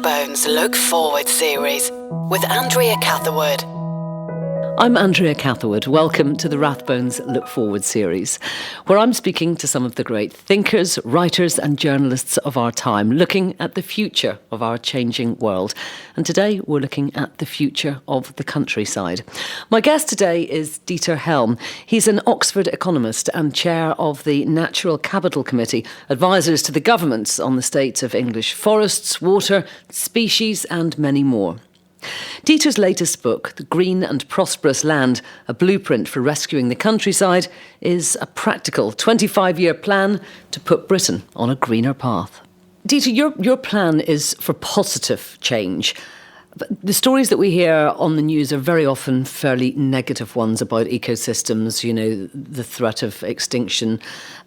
Rathbones Look Forward series with Andrea Catherwood. I'm Andrea Catherwood. Welcome to the Rathbones Look Forward series, where I'm speaking to some of the great thinkers, writers and journalists of our time, looking at the future of our changing world. And today we're looking at the future of the countryside. My guest today is Dieter Helm. He's an Oxford economist and chair of the Natural Capital Committee, advisors to the governments on the state of English forests, water, species and many more. Dieter's latest book, The Green and Prosperous Land, a blueprint for rescuing the countryside, is a practical 25-year plan to put Britain on a greener path. Dieter, your plan is for positive change. But the stories that we hear on the news are very often fairly negative ones about ecosystems, the threat of extinction,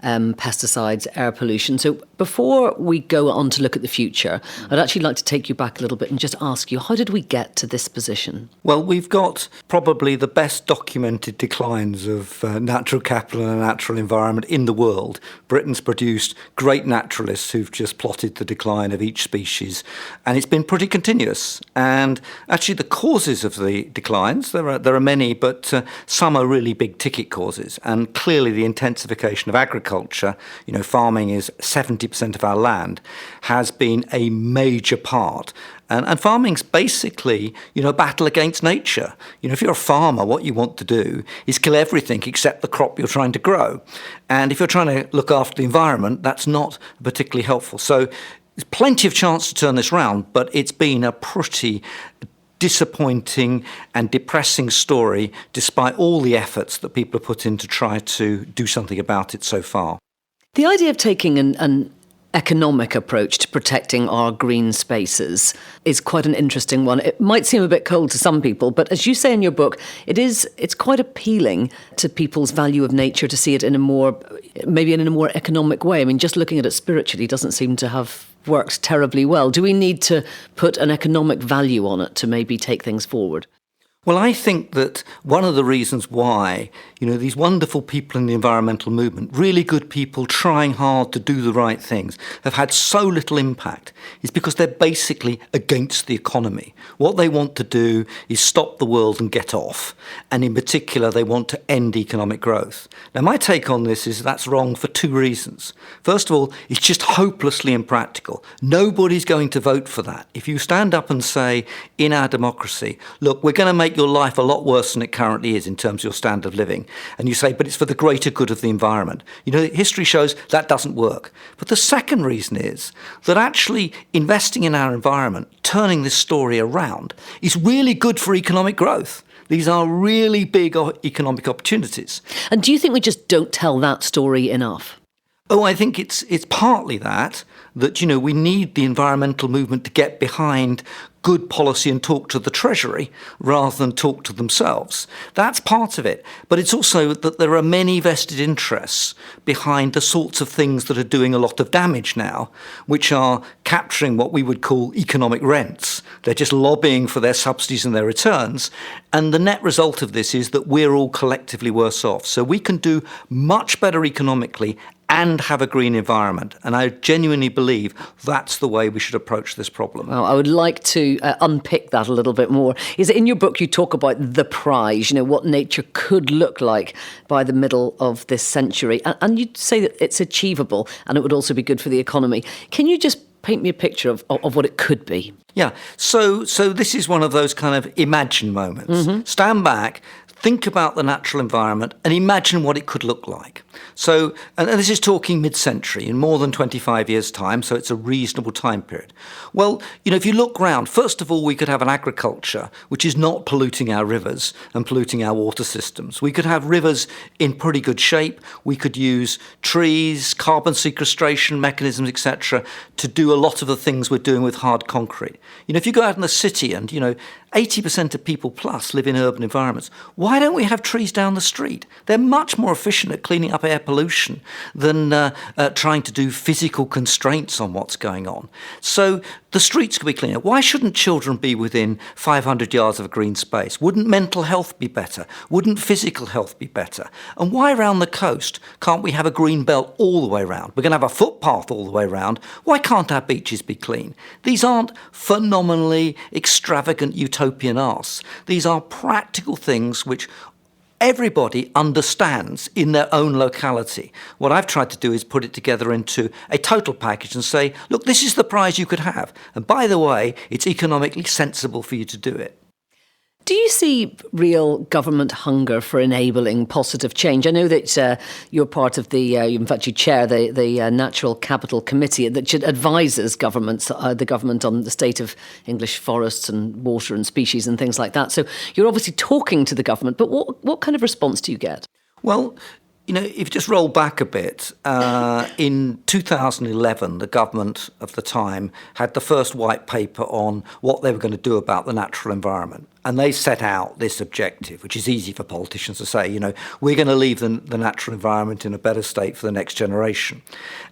pesticides, air pollution. So before we go on to look at the future, I'd actually like to take you back a little bit and just ask you, how did we get to this position? Well, we've got probably the best documented declines of natural capital and natural environment in the world. Britain's produced great naturalists who've just plotted the decline of each species, and it's been pretty continuous. And actually the causes of the declines, there are many, but some are really big ticket causes. And clearly the intensification of agriculture, farming is 70% of our land, has been a major part. And farming's basically, a battle against nature. If you're a farmer, what you want to do is kill everything except the crop you're trying to grow. And if you're trying to look after the environment, that's not particularly helpful. So there's plenty of chance to turn this round, but it's been a pretty disappointing and depressing story, despite all the efforts that people have put in to try to do something about it so far. The idea of taking an economic approach to protecting our green spaces is quite an interesting one. It might seem a bit cold to some people, but as you say in your book, it's quite appealing to people's value of nature to see it in a more economic way. I mean, just looking at it spiritually doesn't seem to have worked terribly well. Do we need to put an economic value on it to maybe take things forward? Well, I think that one of the reasons why, these wonderful people in the environmental movement, really good people trying hard to do the right things, have had so little impact is because they're basically against the economy. What they want to do is stop the world and get off. And in particular, they want to end economic growth. Now, my take on this is that's wrong for two reasons. First of all, it's just hopelessly impractical. Nobody's going to vote for that. If you stand up and say, in our democracy, look, we're going to make your life a lot worse than it currently is in terms of your standard of living. And you say, but it's for the greater good of the environment. History shows that doesn't work. But the second reason is that actually investing in our environment, turning this story around, is really good for economic growth. These are really big economic opportunities. And do you think we just don't tell that story enough? Oh, I think it's partly that we need the environmental movement to get behind good policy and talk to the Treasury rather than talk to themselves. That's part of it. But it's also that there are many vested interests behind the sorts of things that are doing a lot of damage now, which are capturing what we would call economic rents. They're just lobbying for their subsidies and their returns. And the net result of this is that we're all collectively worse off. So we can do much better economically and have a green environment. And I genuinely believe that's the way we should approach this problem. Well, I would like to unpick that a little bit more. In your book, you talk about the prize, what nature could look like by the middle of this century. And you say that it's achievable and it would also be good for the economy. Can you just paint me a picture of what it could be? Yeah, so this is one of those kind of imagine moments. Mm-hmm. Stand back, think about the natural environment and imagine what it could look like. So, and this is talking mid-century, in more than 25 years' time, so it's a reasonable time period. Well, if you look round, first of all, we could have an agriculture which is not polluting our rivers and polluting our water systems. We could have rivers in pretty good shape. We could use trees, carbon sequestration mechanisms, etc., to do a lot of the things we're doing with hard concrete. If you go out in the city and, 80% of people plus live in urban environments, Why don't we have trees down the street? They're much more efficient at cleaning up air pollution than trying to do physical constraints on what's going on. So the streets could be cleaner. Why shouldn't children be within 500 yards of a green space? Wouldn't mental health be better? Wouldn't physical health be better? And why around the coast can't we have a green belt all the way round? We're going to have a footpath all the way round. Why can't our beaches be clean? These aren't phenomenally extravagant utopian asks. These are practical things which everybody understands in their own locality. What I've tried to do is put it together into a total package and say, look, this is the prize you could have. And by the way, it's economically sensible for you to do it. Do you see real government hunger for enabling positive change? I know that you're part of in fact, you chair the Natural Capital Committee that advises the government on the state of English forests and water and species and things like that. So you're obviously talking to the government, but what kind of response do you get? Well, if you just roll back a bit, in 2011, the government of the time had the first white paper on what they were going to do about the natural environment. And they set out this objective, which is easy for politicians to say, we're going to leave the natural environment in a better state for the next generation.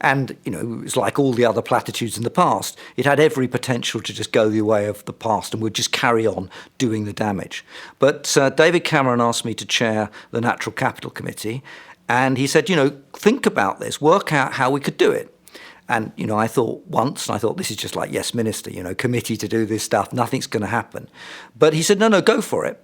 And, it was like all the other platitudes in the past. It had every potential to just go the way of the past and would just carry on doing the damage. But David Cameron asked me to chair the Natural Capital Committee. And he said, think about this, work out how we could do it. And, I thought this is just like, yes, minister, committee to do this stuff, nothing's going to happen. But he said, no, go for it.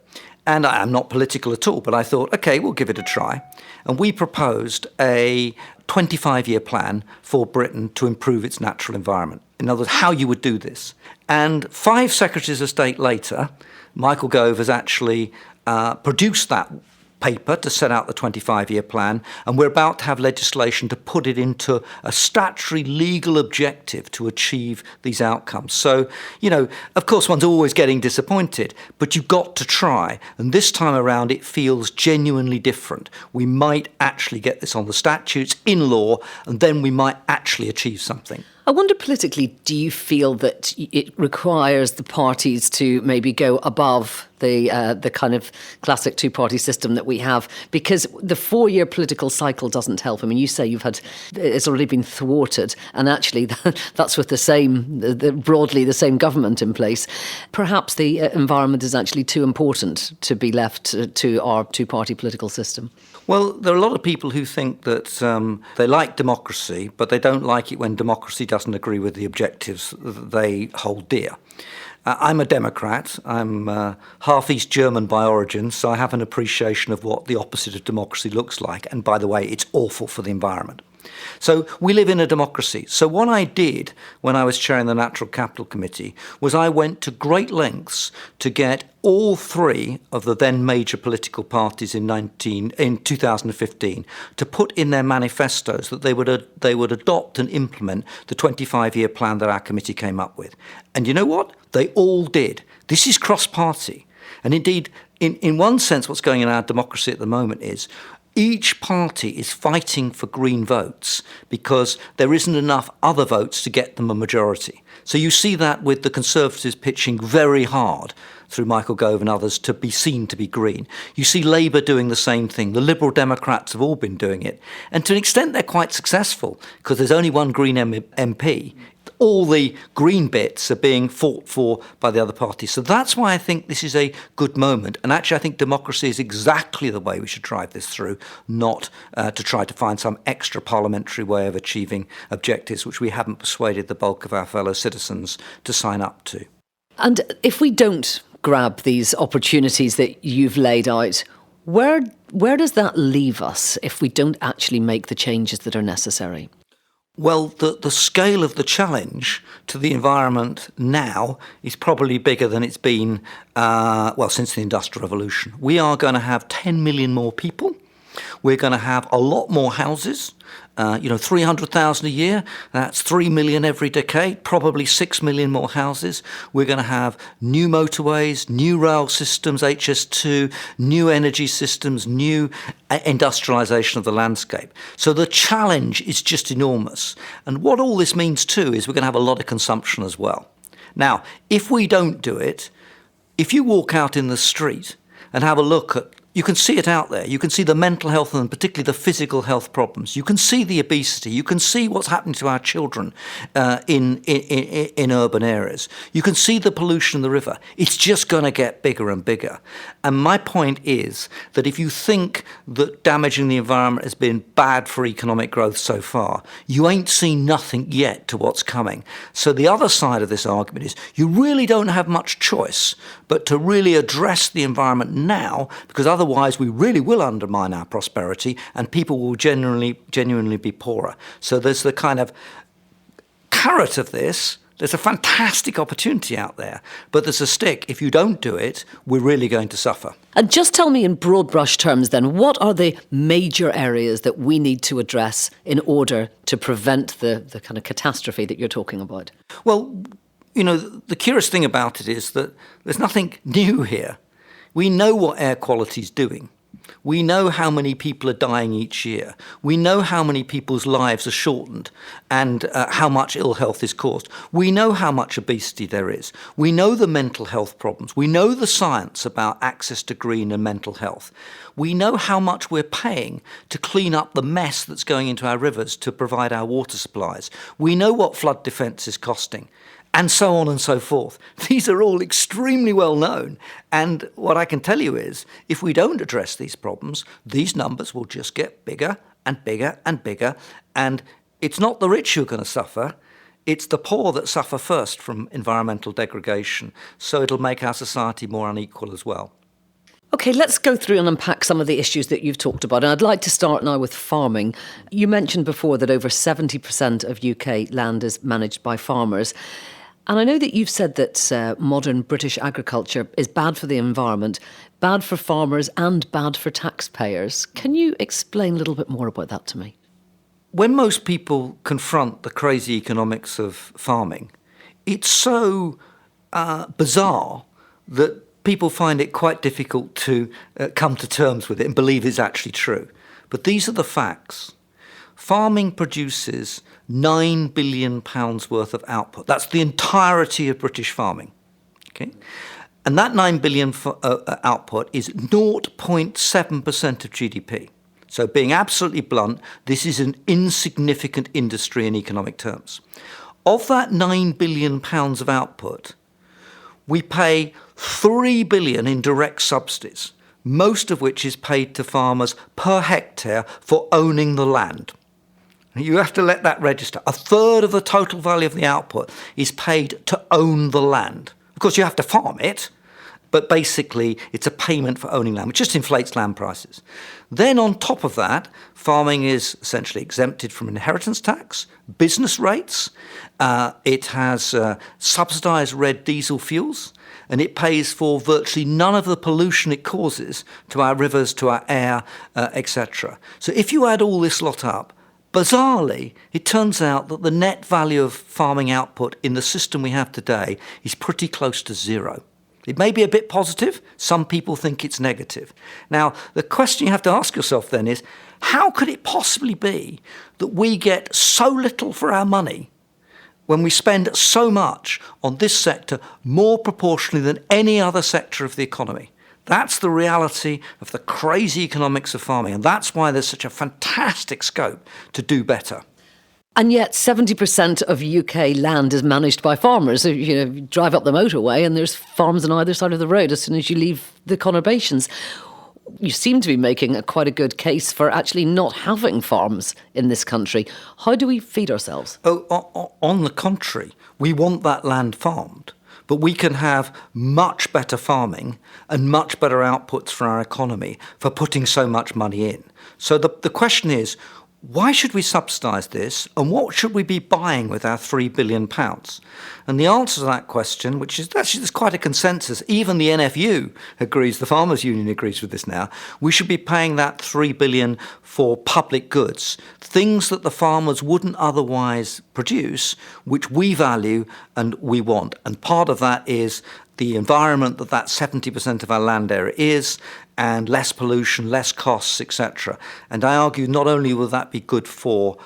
And I am not political at all, but I thought, OK, we'll give it a try. And we proposed a 25-year plan for Britain to improve its natural environment. In other words, how you would do this. And 5 Secretaries of State later, Michael Gove has actually produced that paper to set out the 25-year plan, and we're about to have legislation to put it into a statutory legal objective to achieve these outcomes. So, of course, one's always getting disappointed, but you've got to try. And this time around, it feels genuinely different. We might actually get this on the statutes, in law, and then we might actually achieve something. I wonder politically, do you feel that it requires the parties to maybe go above the kind of classic two-party system that we have? Because the 4-year political cycle doesn't help. I mean, you say it's already been thwarted, and actually that's with broadly the same government in place. Perhaps the environment is actually too important to be left to our two-party political system. Well, there are a lot of people who think that they like democracy, but they don't like it when democracy doesn't agree with the objectives that they hold dear. I'm a Democrat. I'm half East German by origin, so I have an appreciation of what the opposite of democracy looks like. And by the way, it's awful for the environment. So we live in a democracy. So what I did when I was chairing the Natural Capital Committee was I went to great lengths to get all 3 of the then major political parties in 2015 to put in their manifestos that they would adopt and implement the 25-year plan that our committee came up with. And you know what? They all did. This is cross-party. And indeed, in one sense, what's going on in our democracy at the moment is each party is fighting for green votes because there isn't enough other votes to get them a majority. So you see that with the Conservatives pitching very hard through Michael Gove and others to be seen to be green. You see Labour doing the same thing. The Liberal Democrats have all been doing it. And to an extent, they're quite successful because there's only one Green MP. All the green bits are being fought for by the other parties. So that's why I think this is a good moment. And actually, I think democracy is exactly the way we should drive this through, not to try to find some extra parliamentary way of achieving objectives which we haven't persuaded the bulk of our fellow citizens to sign up to. And if we don't grab these opportunities that you've laid out, where does that leave us if we don't actually make the changes that are necessary? Well, the scale of the challenge to the environment now is probably bigger than it's been, since the Industrial Revolution. We are going to have 10 million more people. We're going to have a lot more houses, 300,000 a year. That's 3 million every decade, probably 6 million more houses. We're going to have new motorways, new rail systems, HS2, new energy systems, new industrialisation of the landscape. So the challenge is just enormous. And what all this means too is we're going to have a lot of consumption as well. Now, if we don't do it, if you walk out in the street and have a look at You can see it out there. You can see the mental health and particularly the physical health problems. You can see the obesity. You can see what's happening to our children in urban areas. You can see the pollution in the river. It's just going to get bigger and bigger. And my point is that if you think that damaging the environment has been bad for economic growth so far, you ain't seen nothing yet to what's coming. So the other side of this argument is you really don't have much choice but to really address the environment now, because otherwise we really will undermine our prosperity and people will genuinely be poorer. So there's the kind of carrot of this. There's a fantastic opportunity out there, but there's a stick. If you don't do it, we're really going to suffer. And just tell me in broad brush terms then, what are the major areas that we need to address in order to prevent the kind of catastrophe that you're talking about? Well, you know, the curious thing about it is that there's nothing new here. We know what air quality is doing. We know how many people are dying each year. We know how many people's lives are shortened and how much ill health is caused. We know how much obesity there is. We know the mental health problems. We know the science about access to green and mental health. We know how much we're paying to clean up the mess that's going into our rivers to provide our water supplies. We know what flood defence is costing. And so on and so forth. These are all extremely well known. And what I can tell you is, if we don't address these problems, these numbers will just get bigger and bigger and bigger. And it's not the rich who are going to suffer. It's the poor that suffer first from environmental degradation. So it'll make our society more unequal as well. OK, let's go through and unpack some of the issues that you've talked about. And I'd like to start now with farming. You mentioned before that over 70% of UK land is managed by farmers. And I know that you've said that modern British agriculture is bad for the environment, bad for farmers and bad for taxpayers. Can you explain a little bit more about that to me? When most people confront the crazy economics of farming, it's so bizarre that people find it quite difficult to come to terms with it and believe it's actually true. But these are the facts. Farming produces £9 billion worth of output. That's the entirety of British farming. Okay? And that 9 billion output is 0.7% of GDP. So being absolutely blunt, this is an insignificant industry in economic terms. Of that £9 billion of output, we pay £3 billion in direct subsidies, most of which is paid to farmers per hectare for owning the land. You have to let that register. A third of the total value of the output is paid to own the land. Of course, you have to farm it, but basically it's a payment for owning land, which just inflates land prices. Then on top of that, farming is essentially exempted from inheritance tax, business rates, it has subsidised red diesel fuels, and it pays for virtually none of the pollution it causes to our rivers, to our air, etc. So if you add all this lot up, bizarrely, it turns out that the net value of farming output in the system we have today is pretty close to zero. It may be a bit positive. Some people think it's negative. Now, the question you have to ask yourself then is, how could it possibly be that we get so little for our money when we spend so much on this sector more proportionally than any other sector of the economy? That's the reality of the crazy economics of farming, and that's why there's such a fantastic scope to do better. And yet 70% of UK land is managed by farmers. You drive up the motorway and there's farms on either side of the road as soon as you leave the conurbations. You seem to be making quite a good case for actually not having farms in this country. How do we feed ourselves? On the contrary, we want that land farmed. But we can have much better farming and much better outputs for our economy for putting so much money in. So the question is, why should we subsidise this, and what should we be buying with our £3 billion? And the answer to that question, which is actually there's quite a consensus, even the NFU agrees, the Farmers Union agrees with this now, we should be paying that £3 billion for public goods, things that the farmers wouldn't otherwise produce, which we value and we want. And part of that is the environment that 70% of our land area is, and less pollution, less costs, etc. And I argue not only will that be good for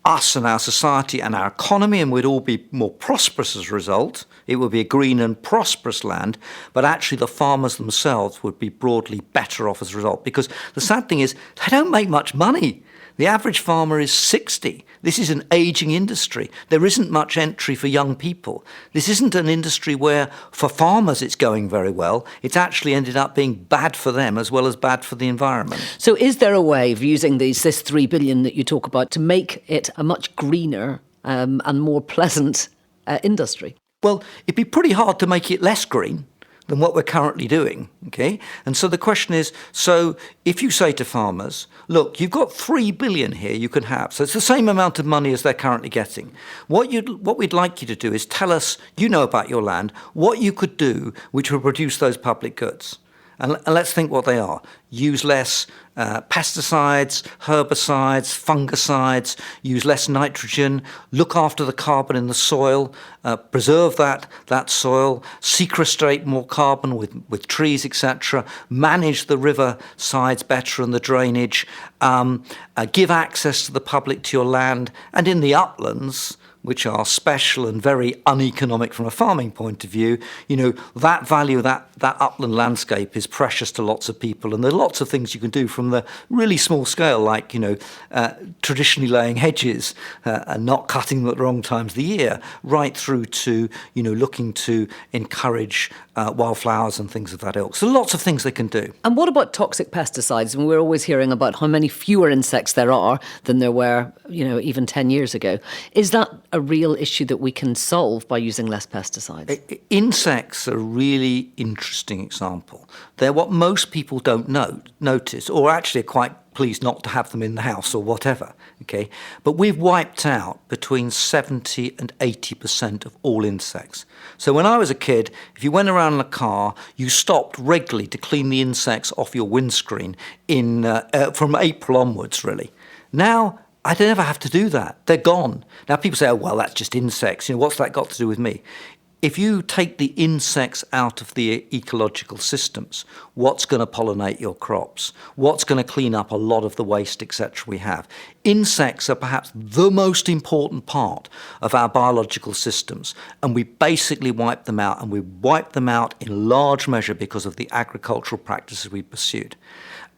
us and our society and our economy, and we'd all be more prosperous as a result. It would be a green and prosperous land, but actually the farmers themselves would be broadly better off as a result, because the sad thing is they don't make much money. The average farmer is 60. This is an ageing industry. There isn't much entry for young people. This isn't an industry where, for farmers, it's going very well. It's actually ended up being bad for them as well as bad for the environment. So is there a way of using this 3 billion that you talk about to make it a much greener and more pleasant industry? Well, it'd be pretty hard to make it less green than what we're currently doing, okay? And so the question is, so if you say to farmers, look, you've got 3 billion here you can have, so it's the same amount of money as they're currently getting. What we'd like you to do is tell us, you know about your land, what you could do which will produce those public goods. And let's think what they are. Use less pesticides, herbicides, fungicides, use less nitrogen, look after the carbon in the soil, preserve that soil, sequestrate more carbon with trees, etc., manage the river sides better and the drainage, give access to the public to your land, and in the uplands, which are special and very uneconomic from a farming point of view, that value, that upland landscape is precious to lots of people. And there are lots of things you can do from the really small scale, like, traditionally laying hedges and not cutting them at the wrong times of the year, right through to, looking to encourage wildflowers and things of that ilk. So lots of things they can do. And what about toxic pesticides? And we're always hearing about how many fewer insects there are than there were, even 10 years ago. Is that a real issue that we can solve by using less pesticides? Insects are a really interesting example. They're what most people don't notice, or actually are quite pleased not to have them in the house or whatever, okay? But we've wiped out between 70 and 80% of all insects. So when I was a kid, if you went around in a car, you stopped regularly to clean the insects off your windscreen from April onwards, really. Now, I don't ever have to do that. They're gone. Now, people say, oh, well, that's just insects. What's that got to do with me? If you take the insects out of the ecological systems, what's going to pollinate your crops? What's going to clean up a lot of the waste, etc. we have? Insects are perhaps the most important part of our biological systems, and we basically wipe them out, and we wipe them out in large measure because of the agricultural practices we pursued.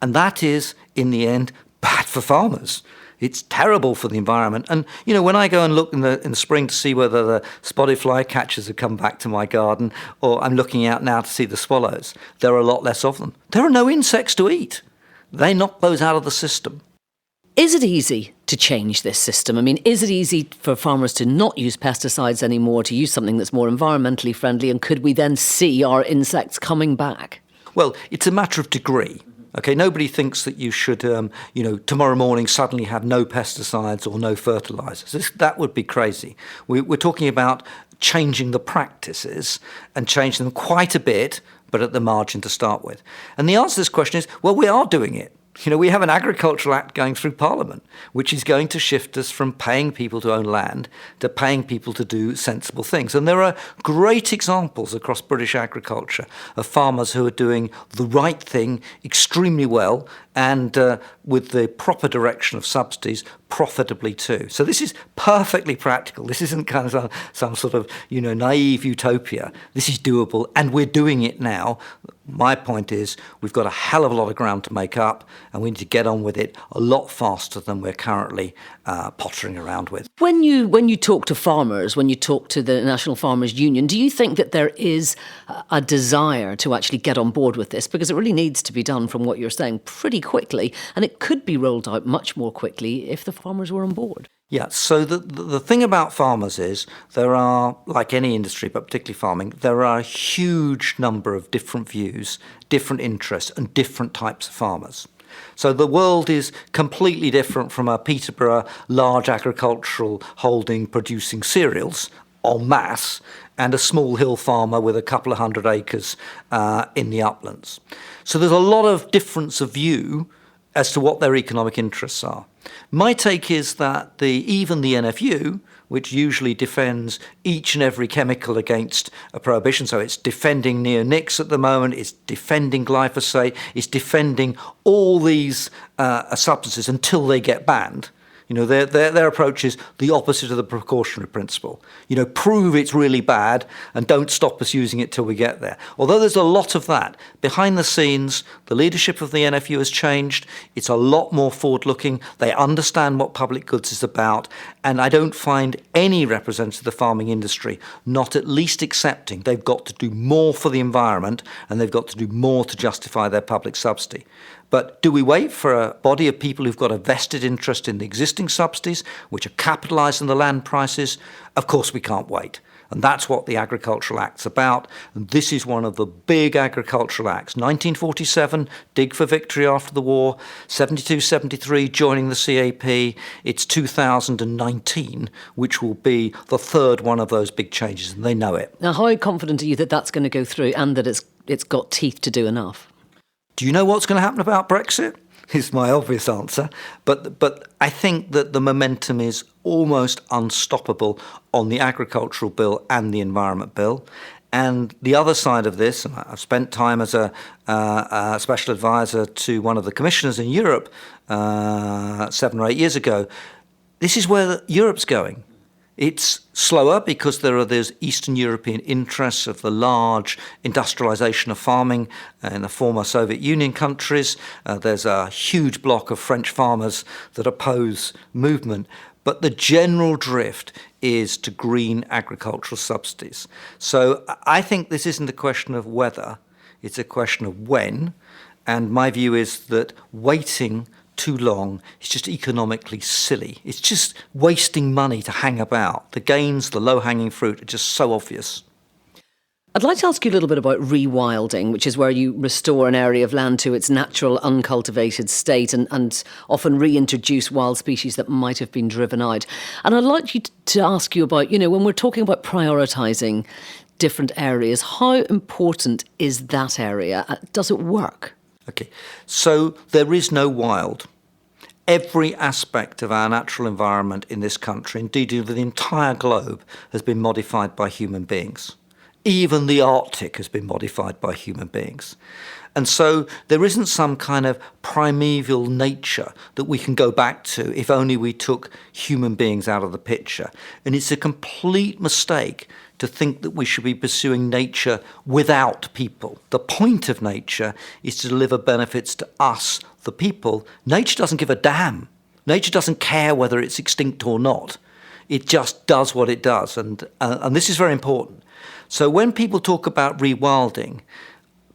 And that is, in the end, bad for farmers. It's terrible for the environment. And, when I go and look in the spring to see whether the spotted flycatchers have come back to my garden, or I'm looking out now to see the swallows, there are a lot less of them. There are no insects to eat. They knock those out of the system. Is it easy to change this system? I mean, is it easy for farmers to not use pesticides anymore, to use something that's more environmentally friendly? And could we then see our insects coming back? Well, it's a matter of degree. Okay, nobody thinks that you should, tomorrow morning suddenly have no pesticides or no fertilizers. That would be crazy. We're talking about changing the practices and changing them quite a bit, but at the margin to start with. And the answer to this question is, well, we are doing it. We have an Agricultural Act going through Parliament, which is going to shift us from paying people to own land to paying people to do sensible things. And there are great examples across British agriculture of farmers who are doing the right thing extremely well and with the proper direction of subsidies, profitably too. So this is perfectly practical. This isn't kind of some sort of, naive utopia. This is doable, and we're doing it now. My point is we've got a hell of a lot of ground to make up, and we need to get on with it a lot faster than we're currently pottering around with. When you talk to farmers, when you talk to the National Farmers Union, do you think that there is a desire to actually get on board with this? Because it really needs to be done, from what you're saying, pretty quickly, and it could be rolled out much more quickly if the farmers were on board. Yeah, so the thing about farmers is there are, like any industry, but particularly farming, there are a huge number of different views, different interests, and different types of farmers. So the world is completely different from a Peterborough large agricultural holding producing cereals en masse and a small hill farmer with a couple of 100 acres in the uplands. So there's a lot of difference of view as to what their economic interests are. My take is that even the NFU, which usually defends each and every chemical against a prohibition, so it's defending neonics at the moment, it's defending glyphosate, it's defending all these substances until they get banned. Their approach is the opposite of the precautionary principle. Prove it's really bad and don't stop us using it till we get there. Although there's a lot of that, behind the scenes, the leadership of the NFU has changed. It's a lot more forward-looking. They understand what public goods is about. And I don't find any representative of the farming industry not at least accepting they've got to do more for the environment and they've got to do more to justify their public subsidy. But do we wait for a body of people who've got a vested interest in the existing subsidies, which are capitalising the land prices? Of course we can't wait. And that's what the Agricultural Act's about. And this is one of the big agricultural acts. 1947, dig for victory after the war. 72-73, joining the CAP. It's 2019, which will be the third one of those big changes, and they know it. Now, how confident are you that that's going to go through and that it's got teeth to do enough? Do you know what's going to happen about Brexit? Is my obvious answer. But I think that the momentum is almost unstoppable on the agricultural bill and the environment bill. And the other side of this, and I've spent time as a special advisor to one of the commissioners in Europe 7 or 8 years ago, this is where Europe's going. It's slower because there are those Eastern European interests of the large industrialisation of farming in the former Soviet Union countries. There's a huge block of French farmers that oppose movement. But the general drift is to green agricultural subsidies. So I think this isn't a question of whether, it's a question of when. And my view is that waiting too long is just economically silly. It's just wasting money to hang about. The gains, the low-hanging fruit are just so obvious. I'd like to ask you a little bit about rewilding, which is where you restore an area of land to its natural uncultivated state and often reintroduce wild species that might have been driven out. And I'd like you to ask you about, when we're talking about prioritising different areas, how important is that area? Does it work? Okay, so there is no wild. Every aspect of our natural environment in this country, indeed of the entire globe, has been modified by human beings. Even the Arctic has been modified by human beings. And so there isn't some kind of primeval nature that we can go back to if only we took human beings out of the picture. And it's a complete mistake to think that we should be pursuing nature without people. The point of nature is to deliver benefits to us, the people. Nature doesn't give a damn. Nature doesn't care whether it's extinct or not. It just does what it does. And this is very important. So when people talk about rewilding,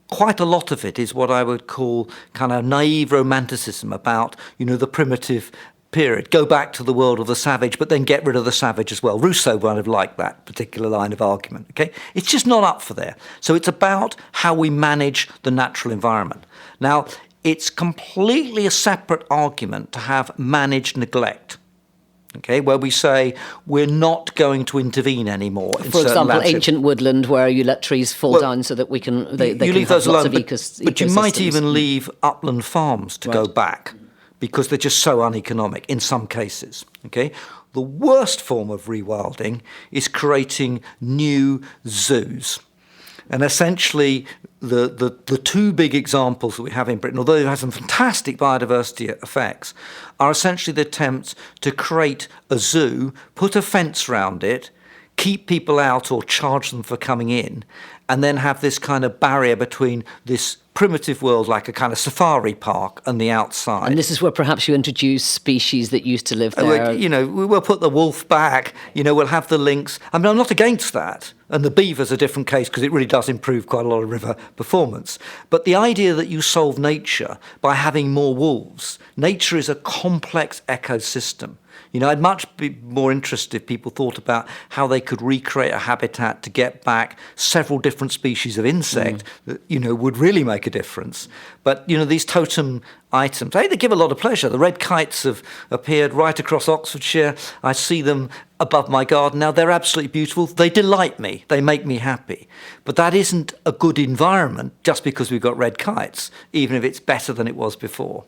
quite a lot of it is what I would call kind of naive romanticism about, the primitive period. Go back to the world of the savage, but then get rid of the savage as well. Rousseau would have liked that particular line of argument. Okay, it's just not up for there. So it's about how we manage the natural environment. Now, it's completely a separate argument to have managed neglect. Okay, where we say we're not going to intervene anymore. For example, ancient woodland where you let trees fall down so that they can leave have those lots alone, of but you might even leave upland farms to go back because they're just so uneconomic in some cases. Okay, the worst form of rewilding is creating new zoos. And essentially, the two big examples that we have in Britain, although it has some fantastic biodiversity effects, are essentially the attempts to create a zoo, put a fence around it, keep people out or charge them for coming in, and then have this kind of barrier between this primitive world, like a kind of safari park, and the outside. And this is where perhaps you introduce species that used to live there. We'll put the wolf back, we'll have the lynx. I mean, I'm not against that. And the beaver's a different case because it really does improve quite a lot of river performance. But the idea that you solve nature by having more wolves, nature is a complex ecosystem. I'd much be more interested if people thought about how they could recreate a habitat to get back several different species of insect that, would really make a difference. But, these totem items, they give a lot of pleasure. The red kites have appeared right across Oxfordshire. I see them above my garden now. They're absolutely beautiful. They delight me. They make me happy. But that isn't a good environment just because we've got red kites, even if it's better than it was before.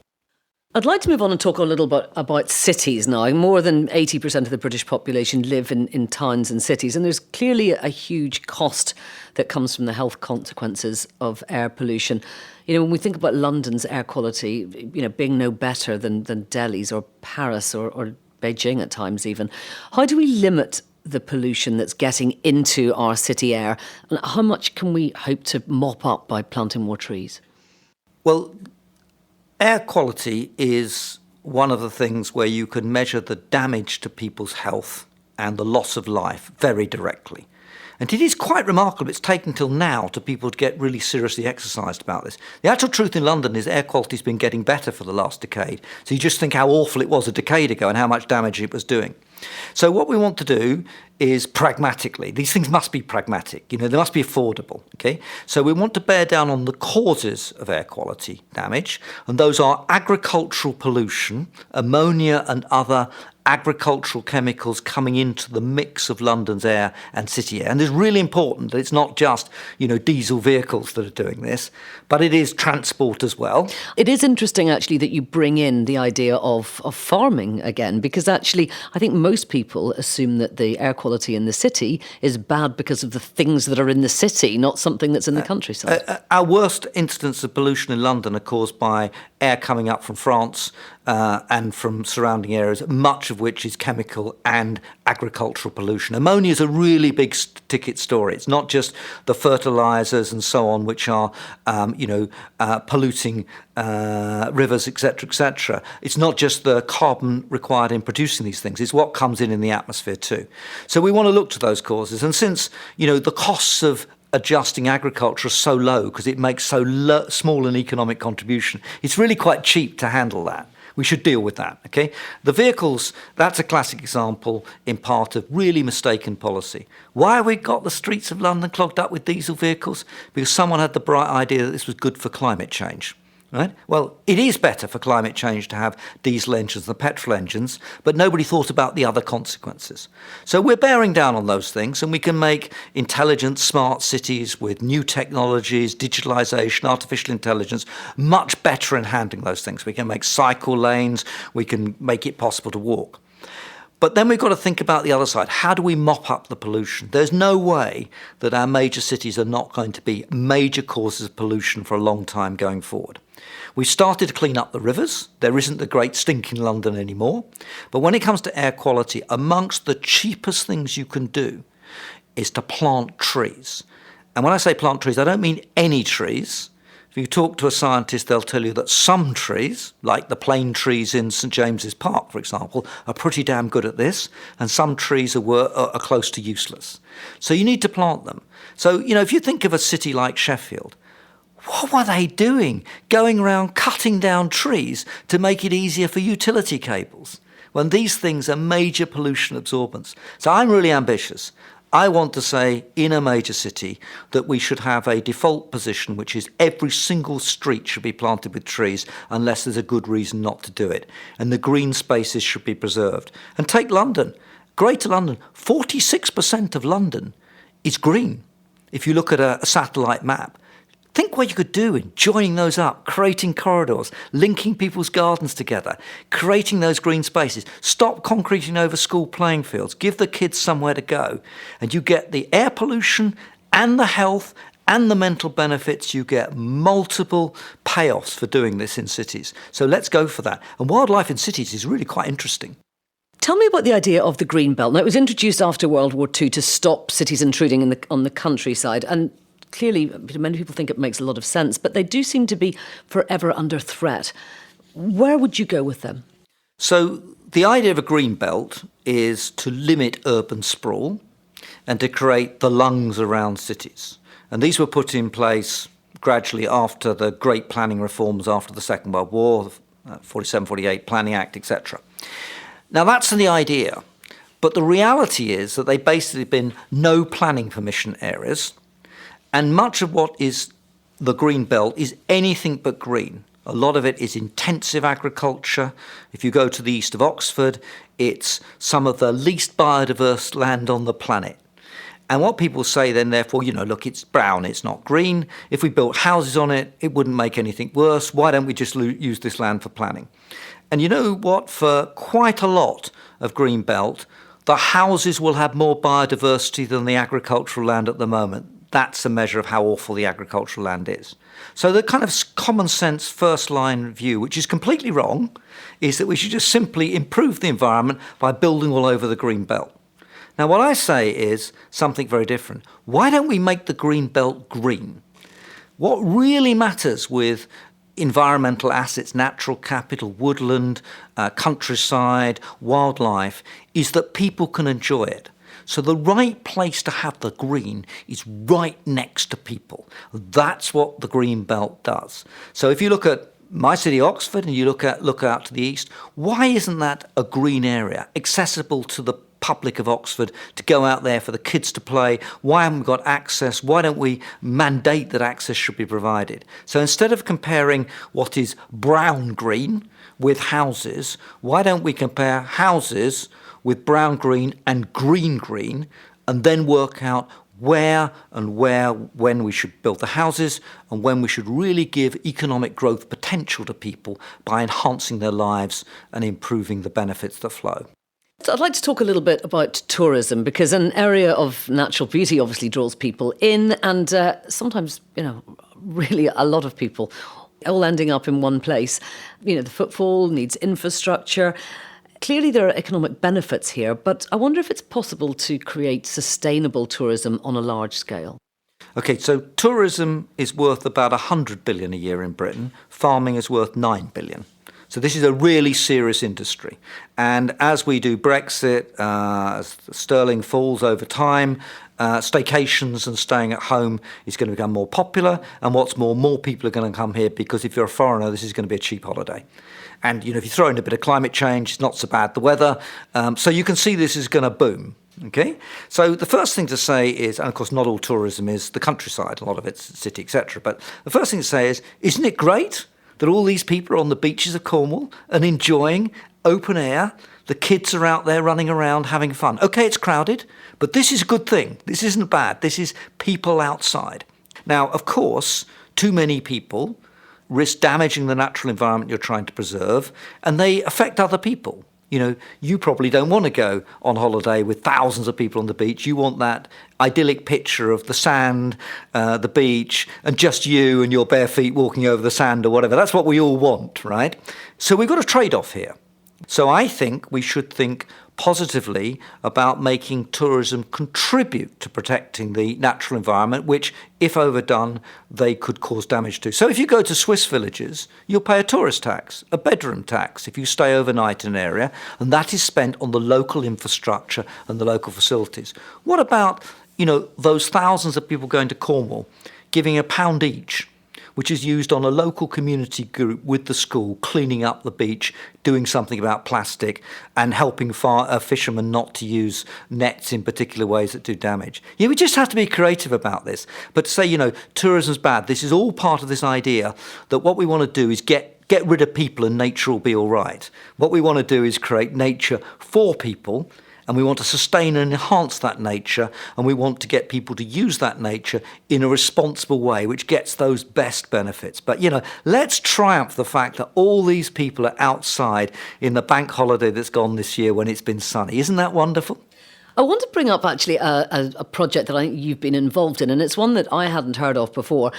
I'd like to move on and talk a little bit about cities now. More than 80% of the British population live in towns and cities, and there's clearly a huge cost that comes from the health consequences of air pollution. When we think about London's air quality, being no better than Delhi's or Paris or Beijing at times even. How do we limit the pollution that's getting into our city air? And how much can we hope to mop up by planting more trees? Well, air quality is one of the things where you can measure the damage to people's health and the loss of life very directly. And it is quite remarkable it's taken till now to people to get really seriously exercised about this. The actual truth in London is air quality's been getting better for the last decade. So you just think how awful it was a decade ago and how much damage it was doing. So what we want to do is pragmatically, these things must be pragmatic, they must be affordable, okay? So we want to bear down on the causes of air quality damage, and those are agricultural pollution, ammonia and other agricultural chemicals coming into the mix of London's air and city air. And it's really important that it's not just, diesel vehicles that are doing this, but it is transport as well. It is interesting, actually, that you bring in the idea of farming again, because actually I think most people assume that the air quality in the city is bad because of the things that are in the city, not something that's in the countryside. Our worst incidents of pollution in London are caused by air coming up from France and from surrounding areas, much of which is chemical and agricultural pollution. Ammonia is a really big ticket story. It's not just the fertilisers and so on, which are, polluting rivers, etc., etc. It's not just the carbon required in producing these things. It's what comes in the atmosphere too. So we want to look to those causes. And since, the costs of adjusting agriculture are so low because it makes so small an economic contribution, it's really quite cheap to handle that. We should deal with that, okay? The vehicles, that's a classic example in part of really mistaken policy. Why have we got the streets of London clogged up with diesel vehicles? Because someone had the bright idea that this was good for climate change. Right? Well, it is better for climate change to have diesel engines than petrol engines, but nobody thought about the other consequences. So we're bearing down on those things, and we can make intelligent, smart cities with new technologies, digitalisation, artificial intelligence, much better in handling those things. We can make cycle lanes, we can make it possible to walk. But then we've got to think about the other side. How do we mop up the pollution? There's no way that our major cities are not going to be major causes of pollution for a long time going forward. We started to clean up the rivers. There isn't the great stink in London anymore. But when it comes to air quality, amongst the cheapest things you can do is to plant trees. And when I say plant trees, I don't mean any trees. If you talk to a scientist, they'll tell you that some trees, like the plane trees in St James's Park, for example, are pretty damn good at this, and some trees are close to useless. So you need to plant them. So, if you think of a city like Sheffield, what were they doing? Going around cutting down trees to make it easier for utility cables, when these things are major pollution absorbents. So I'm really ambitious. I want to say in a major city that we should have a default position, which is every single street should be planted with trees unless there's a good reason not to do it. And the green spaces should be preserved. And take London, Greater London, 46% of London is green. If you look at a satellite map, think what you could do in joining those up, creating corridors, linking people's gardens together, creating those green spaces. Stop concreting over school playing fields. Give the kids somewhere to go. And you get the air pollution and the health and the mental benefits. You get multiple payoffs for doing this in cities. So let's go for that. And wildlife in cities is really quite interesting. Tell me about the idea of the green belt. Now, it was introduced after World War II to stop cities intruding on the countryside. And clearly, many people think it makes a lot of sense, but they do seem to be forever under threat. Where would you go with them? So the idea of a green belt is to limit urban sprawl and to create the lungs around cities. And these were put in place gradually after the great planning reforms after the Second World War, 47, 48, Planning Act, etc. Now that's the idea. But the reality is that they've basically been no planning permission areas. And much of what is the green belt is anything but green. A lot of it is intensive agriculture. If you go to the east of Oxford, it's some of the least biodiverse land on the planet. And what people say then, therefore, look, it's brown, it's not green. If we built houses on it, it wouldn't make anything worse. Why don't we just use this land for planning? And you know what? For quite a lot of green belt, the houses will have more biodiversity than the agricultural land at the moment. that's a measure of how awful the agricultural land is. So the kind of common sense first line view, which is completely wrong, is that we should just simply improve the environment by building all over the green belt. Now, what I say is something very different. Why don't we make the green belt green? What really matters with environmental assets, natural capital, woodland, countryside, wildlife, is that people can enjoy it. So the right place to have the green is right next to people. That's what the green belt does. So if you look at my city, Oxford, and you look out to the east, why isn't that a green area, accessible to the public of Oxford, to go out there for the kids to play? Why haven't we got access? Why don't we mandate that access should be provided? So instead of comparing what is brown green with houses, why don't we compare houses with brown green and green, and then work out when we should build the houses and when we should really give economic growth potential to people by enhancing their lives and improving the benefits that flow. So I'd like to talk a little bit about tourism, because an area of natural beauty obviously draws people in, and sometimes, really a lot of people all ending up in one place. The footfall needs infrastructure. Clearly there are economic benefits here, but I wonder if it's possible to create sustainable tourism on a large scale. Okay, so tourism is worth about 100 billion a year in Britain. Farming is worth 9 billion. So this is a really serious industry. And as we do Brexit, as sterling falls over time, staycations and staying at home is going to become more popular. And what's more people are going to come here because if you're a foreigner, this is going to be a cheap holiday. And, if you throw in a bit of climate change, it's not so bad, the weather. So you can see this is going to boom. Okay, so the first thing to say is, and of course not all tourism is the countryside, a lot of it's city, etc. But the first thing to say is, isn't it great that all these people are on the beaches of Cornwall and enjoying open air? The kids are out there running around having fun. Okay, it's crowded, but this is a good thing. This isn't bad. This is people outside. Now, of course, too many people risk damaging the natural environment you're trying to preserve, and they affect other people. You probably don't want to go on holiday with thousands of people on the beach. You want that idyllic picture of the sand, the beach, and just you and your bare feet walking over the sand or whatever. That's what we all want, right? So we've got a trade-off here. So I think we should think positively about making tourism contribute to protecting the natural environment, which, if overdone, they could cause damage to. So if you go to Swiss villages, you'll pay a tourist tax, a bedroom tax, if you stay overnight in an area, and that is spent on the local infrastructure and the local facilities. What about, those thousands of people going to Cornwall, giving £1 each, which is used on a local community group with the school, cleaning up the beach, doing something about plastic, and helping fishermen not to use nets in particular ways that do damage. We just have to be creative about this. But to say, tourism's bad, this is all part of this idea that what we want to do is get rid of people and nature will be all right. What we want to do is create nature for people, and we want to sustain and enhance that nature, and we want to get people to use that nature in a responsible way, which gets those best benefits. But, let's triumph the fact that all these people are outside in the bank holiday that's gone this year when it's been sunny. Isn't that wonderful? I want to bring up actually a project that you've been involved in, and it's one that I hadn't heard of before.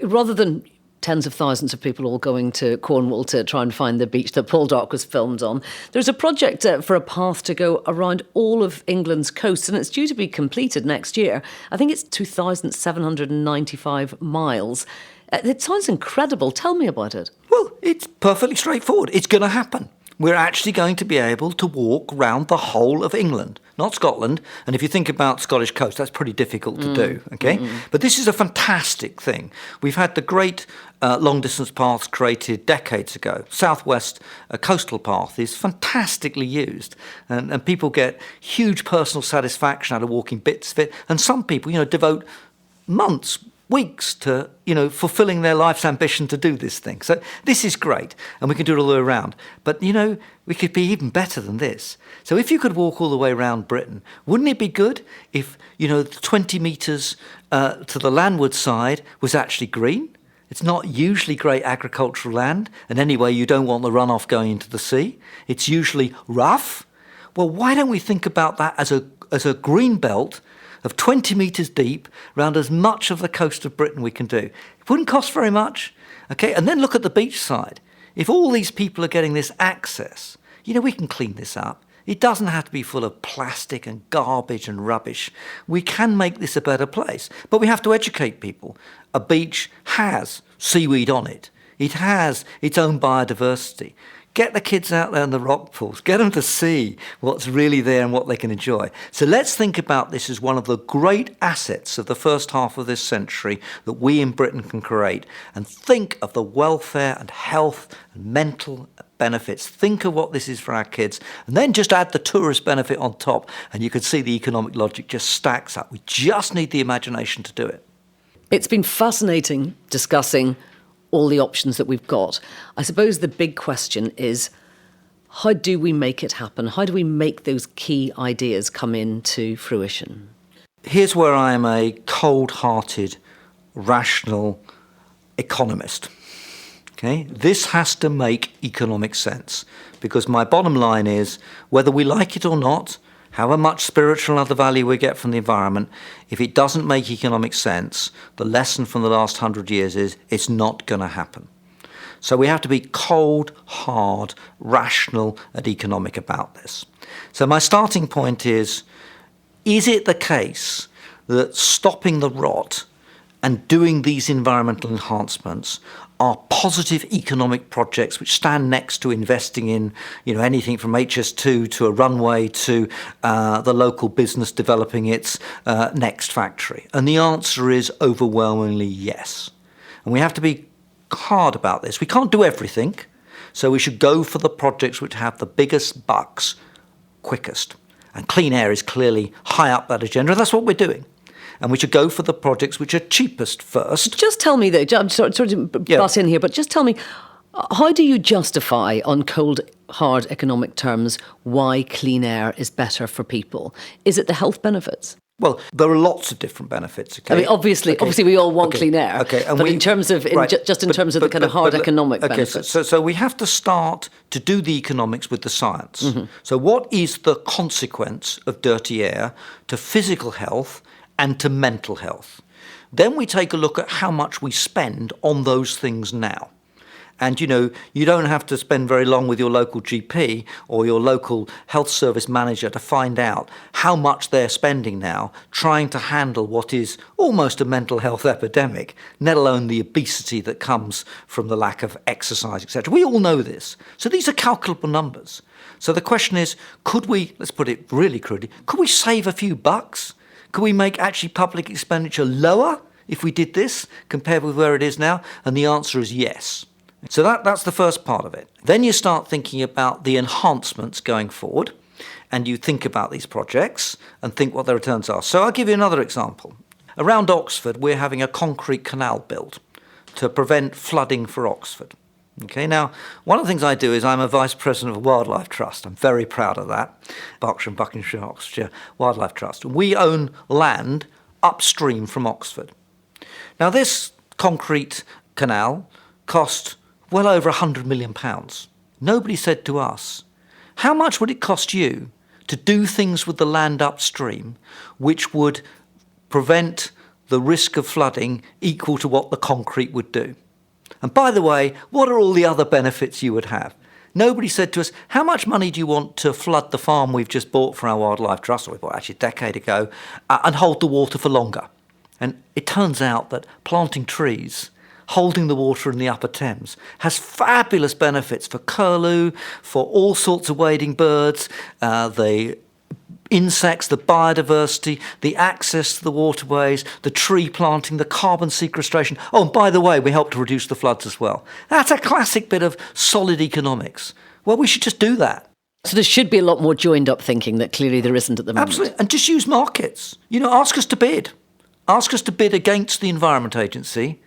Rather than tens of thousands of people all going to Cornwall to try and find the beach that Paul Dark was filmed on, there's a project for a path to go around all of England's coast, and it's due to be completed next year. I think it's 2,795 miles. It sounds incredible. Tell me about it. Well, it's perfectly straightforward. It's going to happen. We're actually going to be able to walk round the whole of England, not Scotland. And if you think about Scottish coast, that's pretty difficult to do, okay? But this is a fantastic thing. We've had the great long-distance paths created decades ago. Southwest Coastal Path is fantastically used, and people get huge personal satisfaction out of walking bits of it. And some people, devote months, weeks to, fulfilling their life's ambition to do this thing. So this is great, and we can do it all the way around. But, we could be even better than this. So if you could walk all the way around Britain, wouldn't it be good if, 20 metres to the landward side was actually green? It's not usually great agricultural land, and anyway, you don't want the runoff going into the sea. It's usually rough. Well, why don't we think about that as a green belt of 20 metres deep around as much of the coast of Britain we can do. It wouldn't cost very much. Okay, and then look at the beach side. If all these people are getting this access, we can clean this up. It doesn't have to be full of plastic and garbage and rubbish. We can make this a better place, but we have to educate people. A beach has seaweed on it. It has its own biodiversity. Get the kids out there in the rock pools. Get them to see what's really there and what they can enjoy. So let's think about this as one of the great assets of the first half of this century that we in Britain can create. And think of the welfare and health and mental benefits. Think of what this is for our kids. And then just add the tourist benefit on top, and you can see the economic logic just stacks up. We just need the imagination to do it. It's been fascinating discussing all the options that we've got. I suppose the big question is, how do we make it happen? How do we make those key ideas come into fruition? Here's where I am a cold-hearted, rational economist. Okay? This has to make economic sense, because my bottom line is, whether we like it or not, however much spiritual and other value we get from the environment, if it doesn't make economic sense, the lesson from the last 100 years is it's not going to happen. So we have to be cold, hard, rational and economic about this. So my starting point is it the case that stopping the rot and doing these environmental enhancements are positive economic projects which stand next to investing in, anything from HS2 to a runway to the local business developing its next factory? And the answer is overwhelmingly yes. And we have to be hard about this. We can't do everything, so we should go for the projects which have the biggest bucks quickest. And clean air is clearly high up that agenda. That's what we're doing. And we should go for the projects which are cheapest first. Just tell me, though, I'm sorry to butt in here, but just tell me, how do you justify on cold, hard economic terms why clean air is better for people? Is it the health benefits? Well, there are lots of different benefits. Okay? I mean, obviously we all want clean air. Okay, and but in terms of the kind of hard economic benefits. So we have to start to do the economics with the science. Mm-hmm. So what is the consequence of dirty air to physical health and to mental health? Then we take a look at how much we spend on those things now. And, you don't have to spend very long with your local GP or your local health service manager to find out how much they're spending now trying to handle what is almost a mental health epidemic, let alone the obesity that comes from the lack of exercise, etc. We all know this. So these are calculable numbers. So the question is, could we, let's put it really crudely, could we save a few bucks? Could we make actually public expenditure lower if we did this compared with where it is now? And the answer is yes. So that's the first part of it. Then you start thinking about the enhancements going forward, and you think about these projects and think what the returns are. So I'll give you another example. Around Oxford, we're having a concrete canal built to prevent flooding for Oxford. Okay, now, one of the things I do is I'm a vice president of a wildlife trust. I'm very proud of that, Berkshire and Buckinghamshire, Oxfordshire Wildlife Trust. And we own land upstream from Oxford. Now, this concrete canal cost well over £100 million. Nobody said to us, how much would it cost you to do things with the land upstream which would prevent the risk of flooding equal to what the concrete would do? And by the way, what are all the other benefits you would have? Nobody said to us, how much money do you want to flood the farm we've just bought for our wildlife trust, or we bought actually a decade ago, and hold the water for longer? And it turns out that planting trees, holding the water in the Upper Thames, has fabulous benefits for curlew, for all sorts of wading birds, the insects, the biodiversity, the access to the waterways, the tree planting, the carbon sequestration. Oh, and by the way, we help to reduce the floods as well. That's a classic bit of solid economics. Well, we should just do that. So there should be a lot more joined up thinking that clearly there isn't at the moment. Absolutely. And just use markets. Ask us to bid. Ask us to bid against the Environment Agency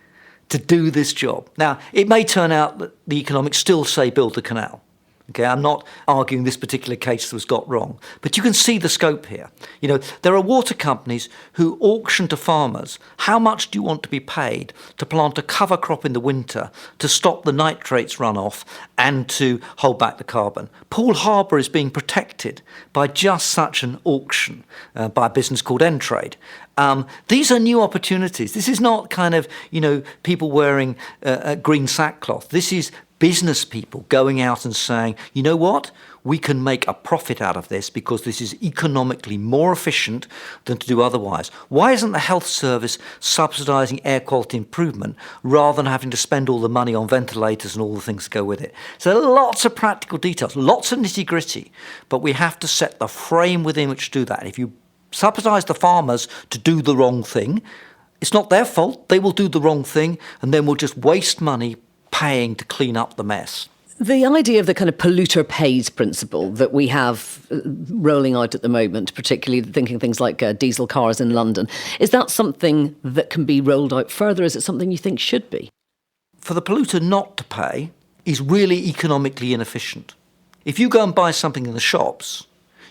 to do this job. Now, it may turn out that the economics still say build the canal. Okay, I'm not arguing this particular case was got wrong, but you can see the scope here. There are water companies who auction to farmers, how much do you want to be paid to plant a cover crop in the winter to stop the nitrates runoff and to hold back the carbon? Poole Harbour is being protected by just such an auction by a business called Entrade. These are new opportunities. This is not kind of, people wearing green sackcloth. This is business people going out and saying, you know what, we can make a profit out of this because this is economically more efficient than to do otherwise. Why isn't the health service subsidising air quality improvement rather than having to spend all the money on ventilators and all the things that go with it? So lots of practical details, lots of nitty-gritty, but we have to set the frame within which to do that. If you subsidise the farmers to do the wrong thing, it's not their fault. They will do the wrong thing and then we'll just waste money paying to clean up the mess. The idea of the kind of polluter pays principle that we have rolling out at the moment, particularly thinking things like diesel cars in London, is that something that can be rolled out further? Is it something you think should be? For the polluter not to pay is really economically inefficient. If you go and buy something in the shops,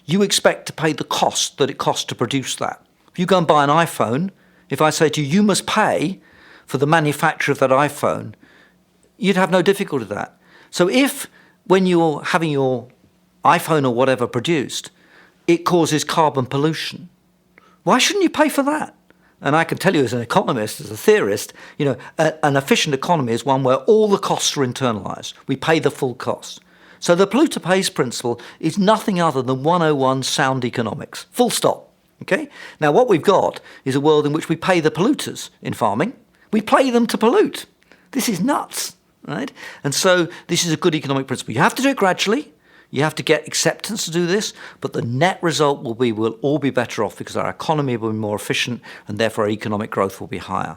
you expect to pay the cost that it costs to produce that. If you go and buy an iPhone, if I say to you, you must pay for the manufacture of that iPhone, you'd have no difficulty with that. So if, when you're having your iPhone or whatever produced, it causes carbon pollution, why shouldn't you pay for that? And I can tell you as an economist, as a theorist, an efficient economy is one where all the costs are internalised. We pay the full cost. So the polluter pays principle is nothing other than 101 sound economics. Full stop. Okay? Now what we've got is a world in which we pay the polluters in farming. We pay them to pollute. This is nuts. Right? And so this is a good economic principle. You have to do it gradually. You have to get acceptance to do this, but the net result will be we'll all be better off because our economy will be more efficient and therefore our economic growth will be higher.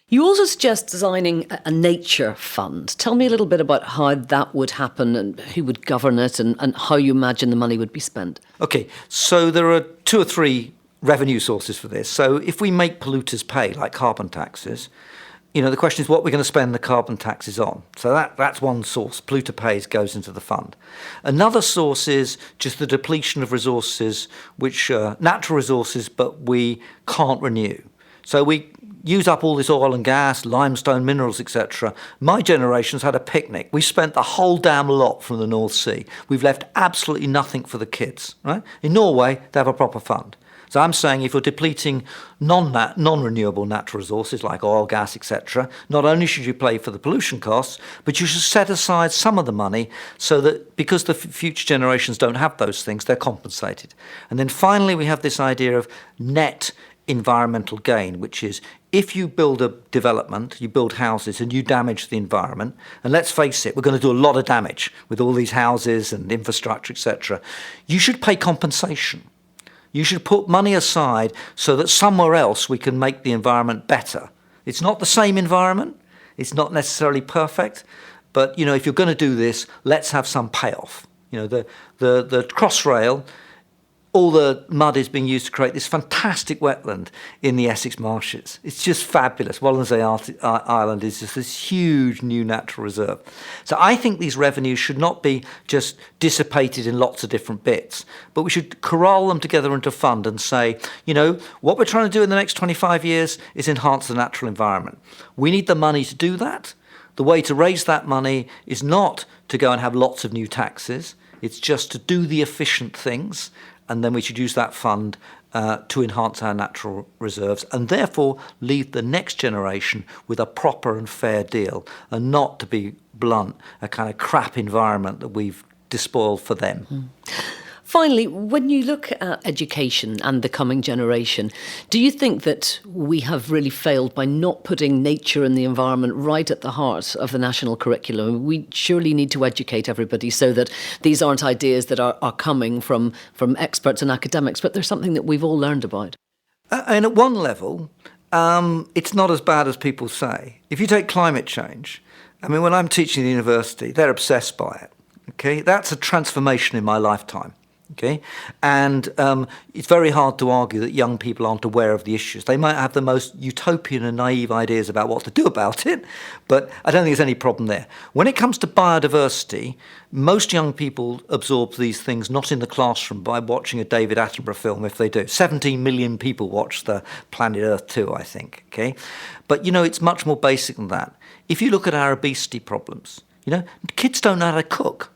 You also suggest designing a nature fund. Tell me a little bit about how that would happen and who would govern it and how you imagine the money would be spent. Okay, so there are 2 or 3 revenue sources for this. So if we make polluters pay, like carbon taxes, the question is what we're going to spend the carbon taxes on. So that's one source. Polluter pays goes into the fund. Another source is just the depletion of resources, which are natural resources, but we can't renew. So we use up all this oil and gas, limestone, minerals, etc. My generation's had a picnic. We spent the whole damn lot from the North Sea. We've left absolutely nothing for the kids. Right? In Norway, they have a proper fund. So I'm saying if you're depleting non-renewable natural resources like oil, gas, etc., not only should you pay for the pollution costs, but you should set aside some of the money so that because the future generations don't have those things, they're compensated. And then finally, we have this idea of net environmental gain, which is if you build a development, you build houses and you damage the environment, and let's face it, we're going to do a lot of damage with all these houses and infrastructure, etc., you should pay compensation. You should put money aside so that somewhere else we can make the environment better. It's not the same environment. It's not necessarily perfect. But, if you're going to do this, let's have some payoff. The Crossrail, all the mud is being used to create this fantastic wetland in the Essex marshes. It's just fabulous. Walensey Island is just this huge new natural reserve. So I think these revenues should not be just dissipated in lots of different bits, but we should corral them together into a fund and say, what we're trying to do in the next 25 years is enhance the natural environment. We need the money to do that. The way to raise that money is not to go and have lots of new taxes. It's just to do the efficient things. And then we should use that fund to enhance our natural reserves and therefore leave the next generation with a proper and fair deal and not, to be blunt, a kind of crap environment that we've despoiled for them. Finally, when you look at education and the coming generation, do you think that we have really failed by not putting nature and the environment right at the heart of the national curriculum? We surely need to educate everybody so that these aren't ideas that are coming from experts and academics, but they're something that we've all learned about. And at one level, it's not as bad as people say. If you take climate change, when I'm teaching at the university, they're obsessed by it. Okay, that's a transformation in my lifetime. Okay, and it's very hard to argue that young people aren't aware of the issues. They might have the most utopian and naive ideas about what to do about it, but I don't think there's any problem there. When it comes to biodiversity, most young people absorb these things not in the classroom by watching a David Attenborough film, if they do. 17 million people watch the Planet Earth 2, I think. Okay, but it's much more basic than that. If you look at our obesity problems, kids don't know how to cook.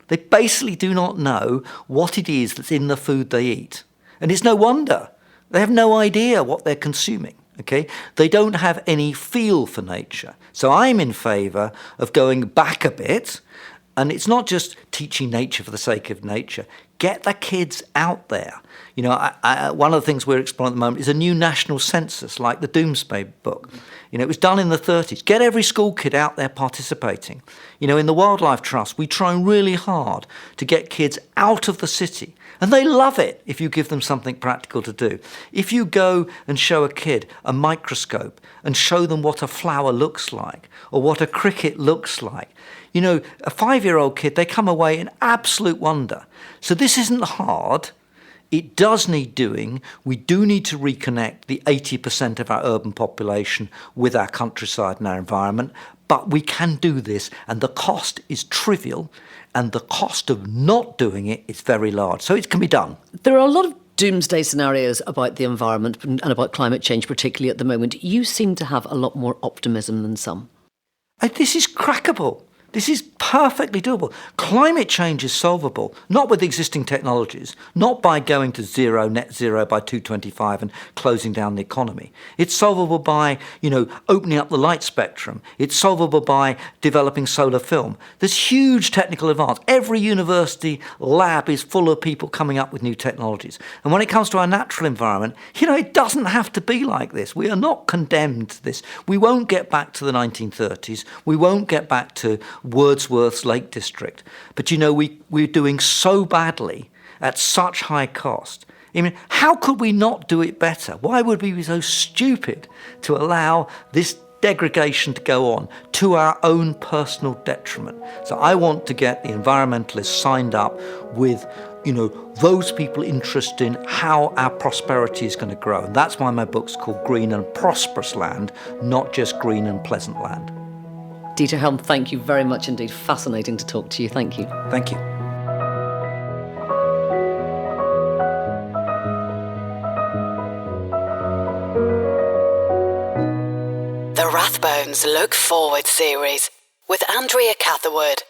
They basically do not know what it is that's in the food they eat. And it's no wonder. They have no idea what they're consuming. Okay? They don't have any feel for nature. So I'm in favour of going back a bit. And it's not just teaching nature for the sake of nature. Get the kids out there. One of the things we're exploring at the moment is a new national census, like the Doomsday Book. It was done in the 30s. Get every school kid out there participating. In the Wildlife Trust, we try really hard to get kids out of the city. And they love it if you give them something practical to do. If you go and show a kid a microscope and show them what a flower looks like or what a cricket looks like, a 5-year-old kid, they come away in absolute wonder. So this isn't hard. It does need doing. We do need to reconnect the 80% of our urban population with our countryside and our environment. But we can do this, and the cost is trivial, and the cost of not doing it is very large. So it can be done. There are a lot of doomsday scenarios about the environment and about climate change, particularly at the moment. You seem to have a lot more optimism than some. This is crackable. This is perfectly doable. Climate change is solvable, not with existing technologies, not by going to net zero by 2025 and closing down the economy. It's solvable by, opening up the light spectrum. It's solvable by developing solar film. There's huge technical advance. Every university lab is full of people coming up with new technologies. And when it comes to our natural environment, it doesn't have to be like this. We are not condemned to this. We won't get back to the 1930s. We won't get back to Wordsworth's Lake District. But we're doing so badly at such high cost. How could we not do it better? Why would we be so stupid to allow this degradation to go on to our own personal detriment? So I want to get the environmentalists signed up with those people interested in how our prosperity is going to grow. And that's why my book's called Green and Prosperous Land, not just Green and Pleasant Land. Dieter Helm, thank you very much indeed. Fascinating to talk to you. Thank you. Thank you. The Rathbones Look Forward series with Andrea Catherwood.